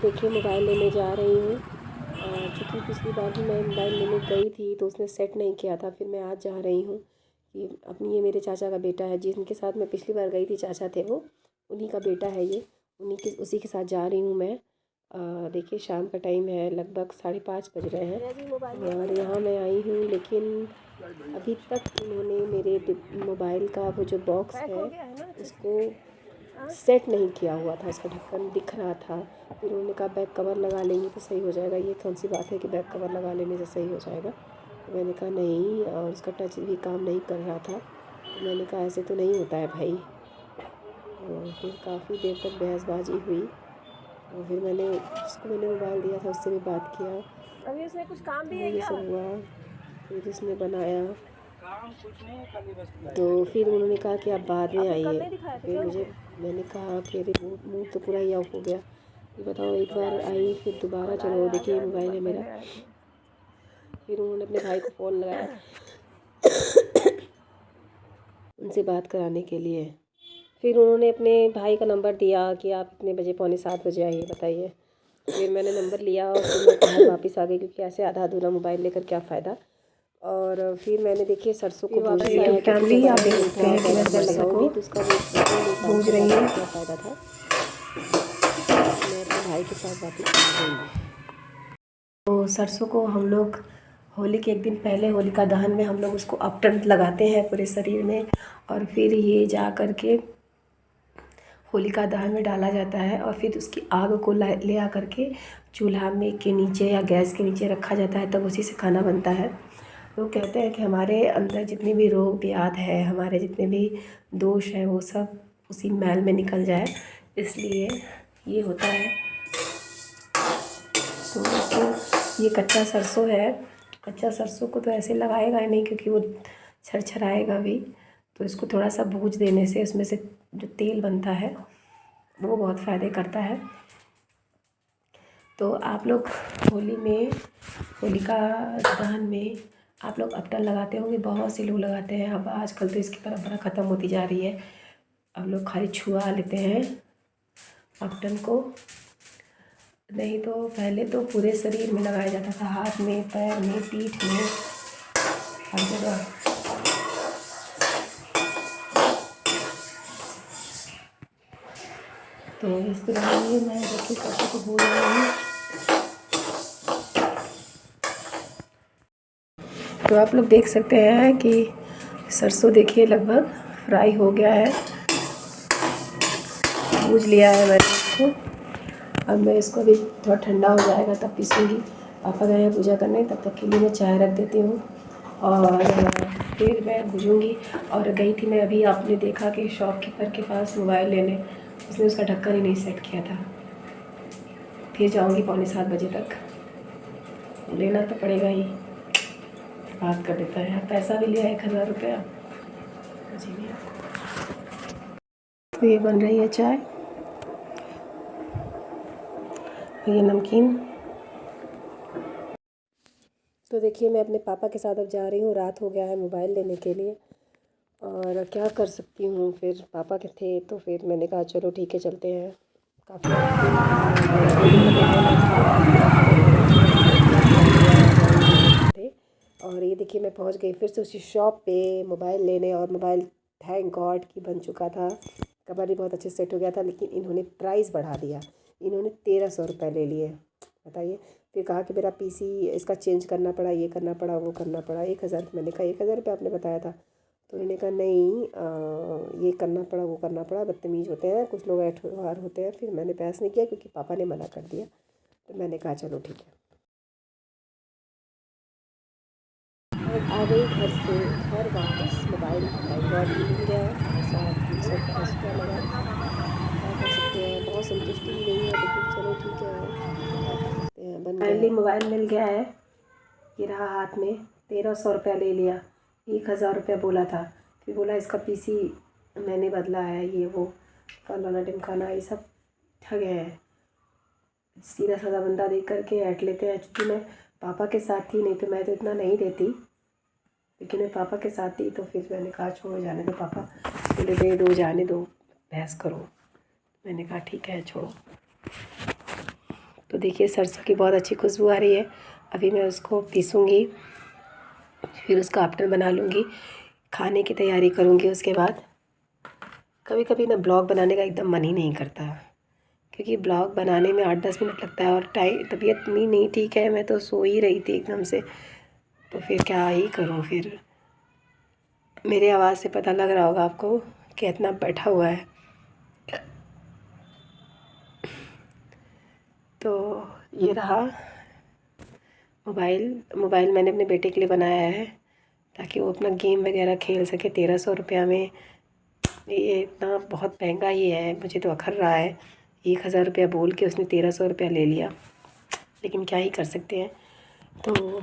देखिए मोबाइल लेने जा रही हूँ। चूँकि पिछली बार भी मैं मोबाइल लेने गई थी तो उसने सेट नहीं किया था, फिर मैं आज जा रही हूँ कि अपनी, ये मेरे चाचा का बेटा है जिनके साथ मैं पिछली बार गई थी, चाचा थे वो, उन्हीं का बेटा है ये, उसी के साथ जा रही हूँ मैं। देखिए शाम का टाइम है, लगभग 5:30 बज रहे हैं और यहाँ मैं आई हूँ, लेकिन अभी तक इन्होंने मेरे मोबाइल का वो जो बॉक्स है उसको सेट नहीं किया हुआ था। उसका ढक्कन दिख रहा था, फिर उन्होंने कहा बैक कवर लगा लेंगे तो सही हो जाएगा। ये कौन सी बात है कि बैक कवर लगा लेने से सही हो जाएगा। तो मैंने कहा नहीं, और उसका टच भी काम नहीं कर रहा था। तो मैंने कहा ऐसे तो नहीं होता है भाई। और फिर काफ़ी देर तक बहसबाजी हुई और फिर जिसको मैंने मोबाइल दिया था उससे भी बात किया। अभी उसमें कुछ काम भी है ये क्या? सब हुआ, फिर उसने बनाया तो फिर उन्होंने कहा कि आप बाद में आपने कल आइए। नहीं दिखाया था फिर क्या मैंने कहा कि अरे मूड तो पूरा ही ऑफ हो गया। ये बताओ, एक बार आई फिर दोबारा, चलो देखिए मोबाइल है मेरा। फिर उन्होंने अपने भाई को फ़ोन लगाया उनसे बात कराने के लिए। फिर उन्होंने अपने भाई का नंबर दिया कि आप इतने बजे, 6:45 बजे आइए, बताइए। फिर मैंने नंबर लिया और फिर मैं घर वापस आ गई, क्योंकि ऐसे आधा अधूरा मोबाइल लेकर क्या फ़ायदा। और फिर मैंने देखिए सरसों को भूज लिया है, फैमिली आप देख सकते हैं कि मैं सरसों को तो उसका वो भूज रही हूँ। क्या फ़ायदा था। मैं अपने भाई के साथ वापस आ गई। तो सरसों को हम लोग होली के एक दिन पहले, होलिका दहन में हम लोग उसको अपटन लगाते हैं पूरे शरीर में, और फिर ये जा कर के होलिका दहन में डाला जाता है और फिर उसकी आग को ले आ करके चूल्हा में के नीचे या गैस के नीचे रखा जाता है, तब उसी से खाना बनता है। लोग कहते हैं कि हमारे अंदर जितने भी रोग व्याध है, हमारे जितने भी दोष हैं, वो सब उसी मैल में निकल जाए, इसलिए ये होता है। तो ये कच्चा सरसों है, कच्चा सरसों को तो ऐसे लगाएगा ही नहीं, क्योंकि वो छरछराएगा भी। तो इसको थोड़ा सा भूज देने से उसमें से जो तेल बनता है वो बहुत फ़ायदे करता है। तो आप लोग होली में, होलिका दहन में आप लोग अपटन लगाते होंगे, बहुत से लोग लगाते हैं। अब आजकल तो इसकी परंपरा ख़त्म होती जा रही है। अब लोग खाली छुआ लेते हैं अपटन को, नहीं तो पहले तो पूरे शरीर में लगाया जाता था, हाथ में, पैर में, पीठ में, हर जगह। तो इस तरह ये मैं देखिए सरसों को भून रही हूँ। तो आप लोग देख सकते हैं कि सरसों देखिए लगभग फ्राई हो गया है, भूज लिया है मैंने इसको। अब मैं इसको अभी थोड़ा ठंडा हो जाएगा तब पीसूँगी। पापा गए हैं पूजा करने, तब तक के लिए मैं चाय रख देती हूँ और फिर मैं भूजूँगी। और गई थी मैं अभी, आपने देखा कि शॉपकीपर के पास मोबाइल लेने, उसने उसका ढक्कन ही नहीं सेट किया था। फिर जाऊँगी 6:45 बजे तक, लेना तो पड़ेगा ही, बात कर देता है। पैसा भी लिया 1000 रुपया जी। तो ये बन रही है चाय, ये नमकीन। तो देखिए मैं अपने पापा के साथ अब जा रही हूँ, रात हो गया है मोबाइल लेने के लिए, और क्या कर सकती हूँ। फिर पापा के थे तो फिर मैंने कहा चलो ठीक है चलते हैं। काफ़ी थे। और ये देखिए मैं पहुँच गई फिर से उसी शॉप पे मोबाइल लेने, और मोबाइल थैंक गॉड कि बन चुका था, कवर भी बहुत अच्छे से सेट हो गया था। लेकिन इन्होंने प्राइस बढ़ा दिया, इन्होंने 1300 रुपये ले लिए, बताइए। फिर कहा कि मेरा पीसी इसका चेंज करना पड़ा, ये करना पड़ा, वो करना पड़ा। 1000, मैंने कहा 1000 रुपये आपने बताया था। तो उन्होंने कहा नहीं, ये करना पड़ा, वो करना पड़ा। बदतमीज़ होते हैं कुछ लोग, एठवार होते हैं। फिर मैंने बहस नहीं किया क्योंकि पापा ने मना कर दिया, तो मैंने कहा चलो ठीक है। आ गई घर से, घर वापस मोबाइल थैंक गॉड मिल गया। 350 रुपया लगा, क्या कर सकते हैं। बहुत संतुष्टि भी नहीं है, लेकिन चलो ठीक है, क्या कर सकते हैं, बन गया। फाइनली मोबाइल मिल गया है, ये रहा हाथ में। 1300 रुपया ले लिया, 1000 रुपया बोला था। फिर बोला इसका पीसी मैंने बदला है, ये वो फलाना ढिमकाना, ये सब ठग हैं। सीधा साधा बंदा देख करके ऐट लेते हैं। चूँकि मैं पापा के साथ थी, नहीं तो मैं तो इतना नहीं देती, लेकिन मैं पापा के साथ थी तो फिर मैंने कहा छोड़ो जाने दो। पापा बोले दे दो, जाने दो, बहस करो। मैंने कहा ठीक है छोड़ो। तो देखिए सरसों की बहुत अच्छी खुशबू आ रही है। अभी मैं उसको पीसूँगी, फिर उसका आफ्टर बना लूँगी, खाने की तैयारी करूँगी उसके बाद। कभी कभी ना ब्लॉग बनाने का एकदम मन ही नहीं करता, क्योंकि ब्लॉग बनाने में 8-10 मिनट लगता है और तबीयत मेरी नहीं ठीक है, मैं तो सो ही रही थी एकदम से, तो फिर क्या ही करूँ। फिर मेरी आवाज़ से पता लग रहा होगा आपको कि इतना बैठा हुआ है। तो ये रहा मोबाइल मैंने अपने बेटे के लिए बनाया है ताकि वो अपना गेम वगैरह खेल सके। 1300 रुपया में ये इतना बहुत महंगा ही है, मुझे तो अखर रहा है। 1000 रुपया बोल के उसने 1300 रुपया ले लिया, लेकिन क्या ही कर सकते हैं। तो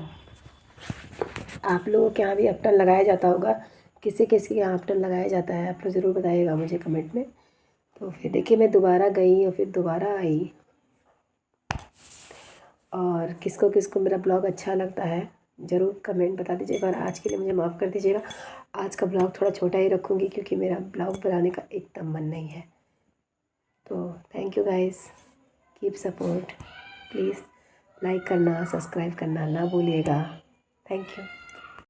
आप लोगों के यहाँ भी अपटन लगाया जाता होगा, किसी किसी के यहाँ अपटन लगाया जाता है, आप लोग ज़रूर बताइएगा मुझे कमेंट में। तो फिर देखिए मैं दोबारा गई और फिर दोबारा आई। और किसको किसको मेरा ब्लॉग अच्छा लगता है ज़रूर कमेंट बता दीजिएगा, और आज के लिए मुझे माफ़ कर दीजिएगा। आज का ब्लॉग थोड़ा छोटा ही रखूँगी क्योंकि मेरा ब्लॉग बनाने का एकदम मन नहीं है। तो thank you guys, keep support, please like करना, सब्सक्राइब करना ना भूलिएगा। Thank you.